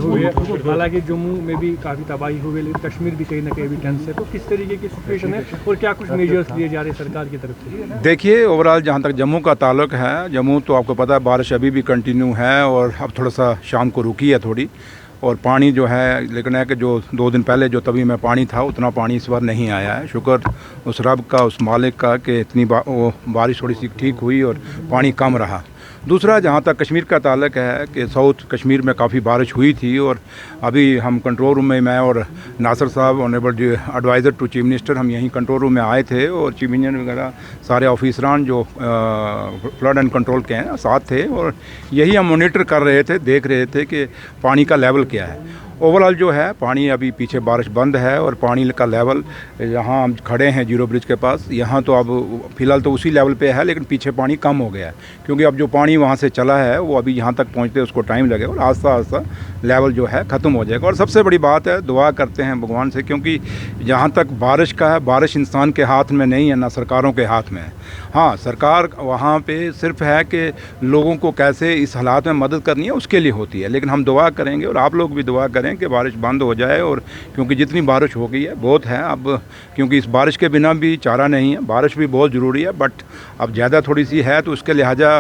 हुए हैं। हालांकि जम्मू में भी काफ़ी तबाही हुई, लेकिन कश्मीर भी कहीं ना कहीं अभी टेंस है। तो किस तरीके की सिचुएशन है और क्या कुछ मेजर्स लिए जा रहे हैं सरकार की तरफ से? देखिए, ओवरऑल जहाँ तक जम्मू का ताल्लुक है, जम्मू तो आपको पता है बारिश अभी भी कंटिन्यू है और अब थोड़ा सा शाम को रुकी है थोड़ी, और पानी जो है, लेकिन है कि जो 2 दिन पहले जो तभी में पानी था उतना पानी इस बार नहीं आया है। शुक्र उस रब का, उस मालिक का कि इतनी बारिश थोड़ी सी ठीक हुई और पानी कम रहा। दूसरा, जहाँ तक कश्मीर का ताल्लुक है कि साउथ कश्मीर में काफ़ी बारिश हुई थी, और अभी हम कंट्रोल रूम में, मैं और नासिर साहब honourable adviser to chief minister, हम यहीं कंट्रोल रूम में आए थे, और चीफ इंजीनियर वगैरह सारे ऑफिसरान जो फ्लड एंड कंट्रोल के हैं साथ थे, और यही हम मॉनिटर कर रहे थे, देख रहे थे कि पानी का लेवल क्या है। ओवरऑल जो है पानी अभी पीछे बारिश बंद है, और पानी का लेवल यहाँ हम खड़े हैं जीरो ब्रिज के पास, यहाँ तो अब फ़िलहाल तो उसी लेवल पे है, लेकिन पीछे पानी कम हो गया है, क्योंकि अब जो पानी वहाँ से चला है वो अभी यहाँ तक पहुँचते उसको टाइम लगेगा, और आस्ता आस्ता लेवल जो है ख़त्म हो जाएगा। और सबसे बड़ी बात है, दुआ करते हैं भगवान से, क्योंकि जहाँ तक बारिश का है, बारिश इंसान के हाथ में नहीं है, ना सरकारों के हाथ में है। हाँ, सरकार वहाँ पे सिर्फ है कि लोगों को कैसे इस हालात में मदद करनी है उसके लिए होती है, लेकिन हम दुआ करेंगे और आप लोग भी दुआ करें कि बारिश बंद हो जाए, और क्योंकि जितनी बारिश हो गई है बहुत है अब, क्योंकि इस बारिश के बिना भी चारा नहीं है, बारिश भी बहुत ज़रूरी है, बट अब ज़्यादा थोड़ी सी है, तो उसके लिहाजा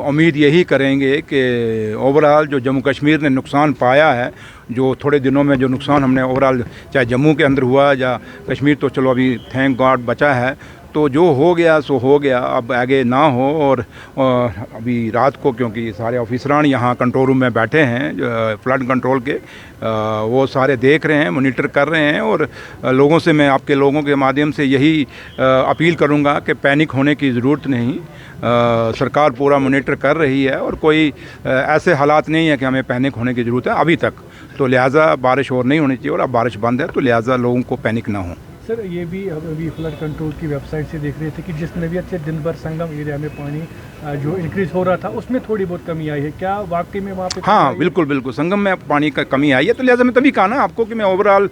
उम्मीद यही करेंगे कि ओवरऑल जो जम्मू कश्मीर ने नुकसान पाया है, जो थोड़े दिनों में जो नुकसान हमने ओवरऑल चाहे जम्मू के अंदर हुआ या कश्मीर, तो चलो अभी थैंक गॉड बचा है, तो जो हो गया सो हो गया, अब आगे ना हो। और अभी रात को, क्योंकि सारे ऑफिसरान यहाँ कंट्रोल रूम में बैठे हैं फ्लड कंट्रोल के, वो सारे देख रहे हैं, मॉनिटर कर रहे हैं, और लोगों से मैं आपके लोगों के माध्यम से यही अपील करूँगा कि पैनिक होने की ज़रूरत नहीं। सरकार पूरा मॉनिटर कर रही है, और कोई ऐसे हालात नहीं है कि हमें पैनिक होने की ज़रूरत है अभी तक, तो लिहाजा बारिश और नहीं होनी चाहिए, और अब बारिश बंद है, तो लिहाजा लोगों को पैनिक ना हो। सर, ये भी अभी फ्लड कंट्रोल की वेबसाइट से देख रहे थे कि जिस नवियत से दिन भर संगम एरिया में पानी जो इंक्रीज़ हो रहा था उसमें थोड़ी बहुत कमी आई है, क्या वाकई में वहाँ पे? हाँ, बिल्कुल बिल्कुल, संगम में पानी का कमी आई है, तो लिहाजा मैं तभी कहा ना आपको कि मैं ओवरऑल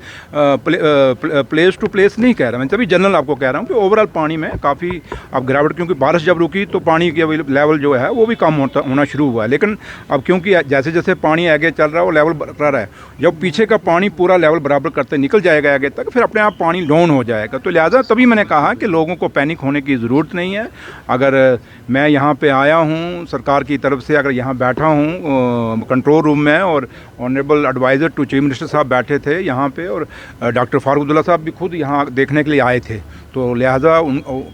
प्लेस टू प्लेस नहीं कह रहा, मैं तभी जनरल आपको कह रहा हूँ कि ओवरऑल पानी में काफ़ी अब गिरावट, क्योंकि बारिश जब रुकी तो पानी की लेवल जो है वो भी कम होना शुरू हुआ है, लेकिन अब क्योंकि जैसे जैसे पानी आगे चल रहा है वो लेवल बरकरार है, जब पीछे का पानी पूरा लेवल बराबर करते निकल जाएगा आगे तक, फिर अपने आप पानी डाउन हो जाएगा, तो लिहाजा तभी मैंने कहा कि लोगों को पैनिक होने की ज़रूरत नहीं है। अगर मैं यहाँ पे आया हूँ सरकार की तरफ से, अगर यहाँ बैठा हूँ कंट्रोल रूम में, और honourable adviser to chief minister साहब बैठे थे यहाँ पे, और डॉक्टर फारूक अब्दुल्ला साहब भी खुद यहाँ देखने के लिए आए थे, तो लिहाजा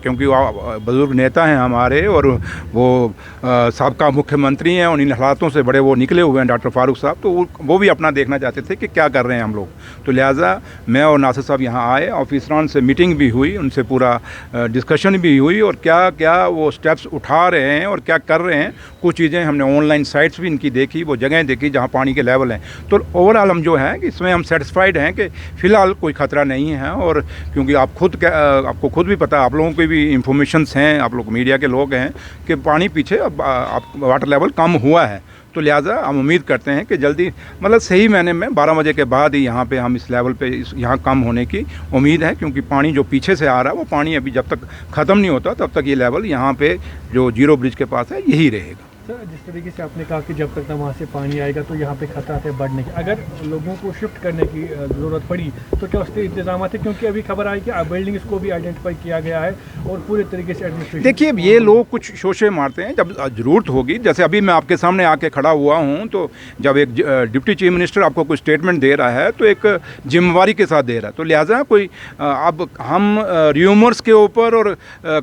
क्योंकि वो बुज़ुर्ग नेता हैं हमारे, और वो साबका मुख्यमंत्री हैं, और इन हालातों से बड़े वो निकले हुए हैं डॉक्टर फारूक साहब, तो वो भी अपना देखना चाहते थे कि क्या कर रहे हैं हम लोग, तो लिहाजा मैं और नासिर साहब यहाँ आए, ऑफिसरान से मीटिंग भी हुई, उनसे पूरा डिस्कशन भी हुई, और क्या क्या वो स्टेप्स उठा रहे हैं और क्या कर रहे हैं। कुछ चीज़ें हमने ऑनलाइन साइट्स भी इनकी देखी, वो जगह देखी जहाँ पानी के लेवल हैं, तो ओवरऑल हम जो है कि इसमें हम सेटिस्फाइड हैं कि फ़िलहाल कोई ख़तरा नहीं है। और क्योंकि आपको खुद भी पता है, आप लोगों की भी इंफॉर्मेशंस हैं, आप लोग मीडिया के लोग हैं, कि पानी पीछे अब वाटर लेवल कम हुआ है, तो लिहाजा हम उम्मीद करते हैं कि जल्दी, मतलब सही महीने में 12 बजे के बाद ही यहाँ पे हम इस लेवल पे यहाँ कम होने की उम्मीद है, क्योंकि पानी जो पीछे से आ रहा है वो पानी अभी जब तक ख़त्म नहीं होता तब तक ये लेवल यहाँ पे जो जीरो ब्रिज के पास है यही रहेगा। सर, जिस तरीके से आपने कहा कि जब तक ना वहाँ से पानी आएगा तो यहाँ पे खतरा है बढ़ने की, अगर लोगों को शिफ्ट करने की ज़रूरत पड़ी तो क्या उसके इंतजाम है? क्योंकि अभी खबर आई कि बिल्डिंग्स को भी आइडेंटिफाई किया गया है और पूरे तरीके से एडमिनिस्ट्रेशन। देखिए, ये लोग कुछ शोशे मारते हैं, जब ज़रूरत होगी, जैसे अभी मैं आपके सामने आके खड़ा हुआ हूँ, तो जब एक डिप्टी चीफ मिनिस्टर आपको कोई स्टेटमेंट दे रहा है तो एक जिम्मेवारी के साथ दे रहा है, तो लिहाजा कोई अब हम र्यूमर्स के ऊपर और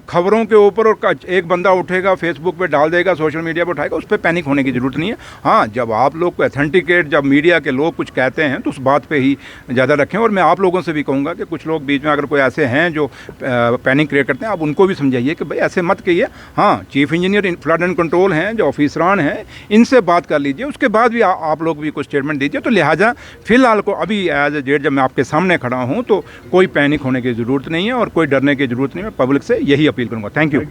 खबरों के ऊपर, और एक बंदा उठेगा फेसबुक पर डाल देगा, सोशल मीडिया पर उठाएगा, उस पर पैनिक होने की ज़रूरत नहीं है। हाँ, जब आप लोग को अथेंटिकेट, जब मीडिया के लोग कुछ कहते हैं तो उस बात पे ही ज़्यादा रखें। और मैं आप लोगों से भी कहूँगा कि कुछ लोग बीच में अगर कोई ऐसे हैं जो पैनिक क्रिएट करते हैं, आप उनको भी समझाइए कि भाई ऐसे मत कहिए। हाँ, chief engineer flood and control हैं, जो ऑफिसरान हैं, इनसे बात कर लीजिए, उसके बाद भी आप लोग भी कुछ स्टेटमेंट दीजिए। तो लिहाजा फ़िलहाल को अभी एज ए डेट जब मैं आपके सामने खड़ा हूँ तो कोई पैनिक होने की ज़रूरत नहीं है और कोई डरने की ज़रूरत नहीं है। मैं पब्लिक से यही अपील करूँगा। Thank you.